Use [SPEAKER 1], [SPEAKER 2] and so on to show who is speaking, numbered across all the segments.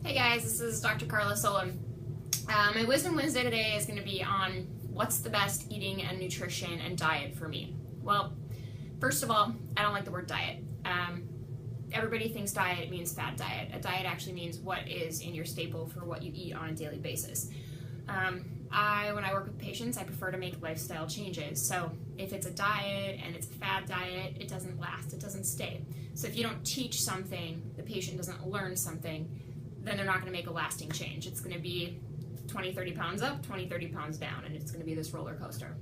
[SPEAKER 1] Hey guys, this is Dr. Carla Solon. My Wisdom Wednesday today is going to be on what's the best eating and nutrition and diet for me. Well, first of all, I don't like the word diet. Everybody thinks diet means fad diet. A diet actually means what is in your staple for what you eat on a daily basis. When I work with patients, I prefer to make lifestyle changes. So if it's a diet and it's a fad diet, it doesn't last, it doesn't stay. So if you don't teach something, the patient doesn't learn something, then they're not going to make a lasting change. It's going to be 20, 30 pounds up, 20, 30 pounds down, and it's going to be this roller coaster.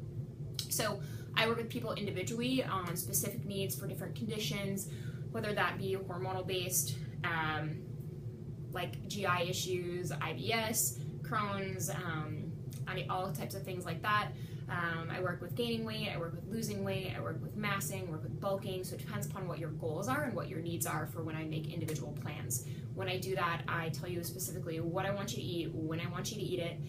[SPEAKER 1] So I work with people individually on specific needs for different conditions, whether that be hormonal based, like GI issues, IBS, Crohn's, all types of things like that. I work with gaining weight, I work with losing weight, I work with massing, work with bulking, so it depends upon what your goals are and what your needs are for when I make individual plans. When I do that, I tell you specifically what I want you to eat, when I want you to eat it,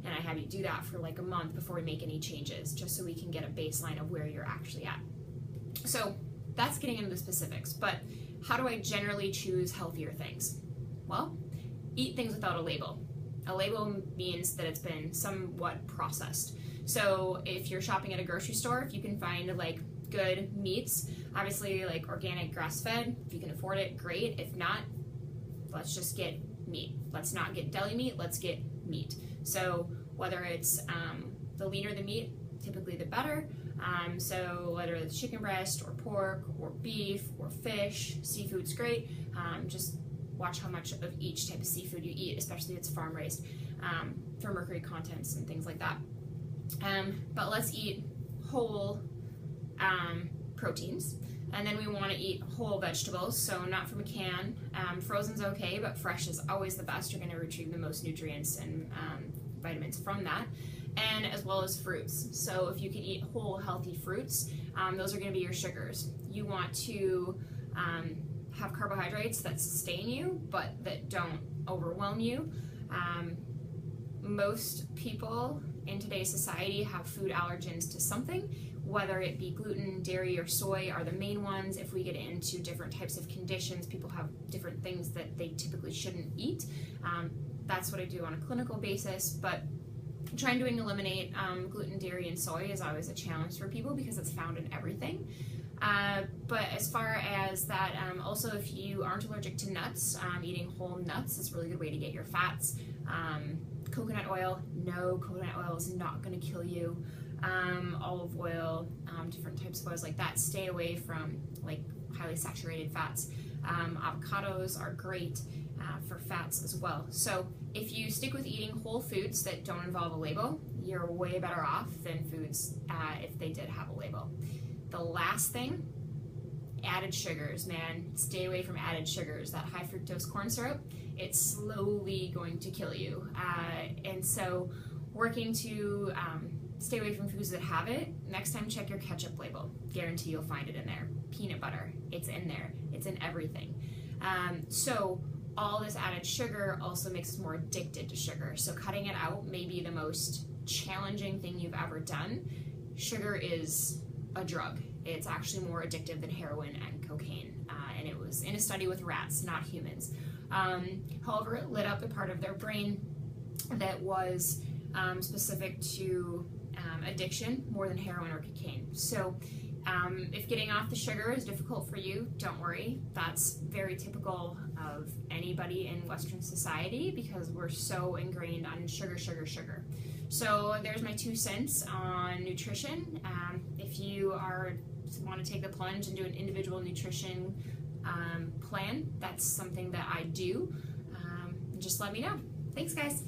[SPEAKER 1] and I have you do that for like a month before we make any changes, just so we can get a baseline of where you're actually at. So that's getting into the specifics, but how do I generally choose healthier things? Well, eat things without a label. A label means that it's been somewhat processed. So if you're shopping at a grocery store, if you can find like good meats, obviously like organic grass-fed, if you can afford it, great. If not, let's just get meat. Let's not get deli meat, let's get meat. So whether it's the leaner the meat, typically the better. So whether it's chicken breast or pork or beef or fish, seafood's great. Just watch how much of each type of seafood you eat, especially if it's farm raised, for mercury contents and things like that. But let's eat whole proteins, and then we want to eat whole vegetables, so not from a can. Frozen's okay, but fresh is always the best. You're going to retrieve the most nutrients and vitamins from that, and as well as fruits. So if you can eat whole healthy fruits, those are going to be your sugars. You want to have carbohydrates that sustain you, but that don't overwhelm you. Most people in today's society have food allergens to something, whether it be gluten, dairy, or soy are the main ones. If we get into different types of conditions, people have different things that they typically shouldn't eat. That's what I do on a clinical basis, but trying to eliminate gluten, dairy, and soy is always a challenge for people because it's found in everything. But as far as that, also if you aren't allergic to nuts, eating whole nuts is a really good way to get your fats. Coconut oil, no, coconut oil is not going to kill you. Olive oil, different types of oils like that. Stay away from like highly saturated fats. Avocados are great for fats as well. So if you stick with eating whole foods that don't involve a label, you're way better off than foods if they did have a label. The last thing, added sugars, man. Stay away from added sugars. That high fructose corn syrup, it's slowly going to kill you. And so working to stay away from foods that have it, next time check your ketchup label. Guarantee you'll find it in there. Peanut butter, it's in there. It's in everything. So all this added sugar also makes us more addicted to sugar. So cutting it out may be the most challenging thing you've ever done. Sugar is a drug. It's actually more addictive than heroin and cocaine, and it was in a study with rats, not humans. However, it lit up the part of their brain that was specific to addiction more than heroin or cocaine. So if getting off the sugar is difficult for you, don't worry. That's very typical of anybody in Western society because we're so ingrained on sugar, sugar, sugar. So there's my 2 cents on nutrition. If you want to take the plunge and do an individual nutrition plan, that's something that I do. Just let me know. Thanks, guys.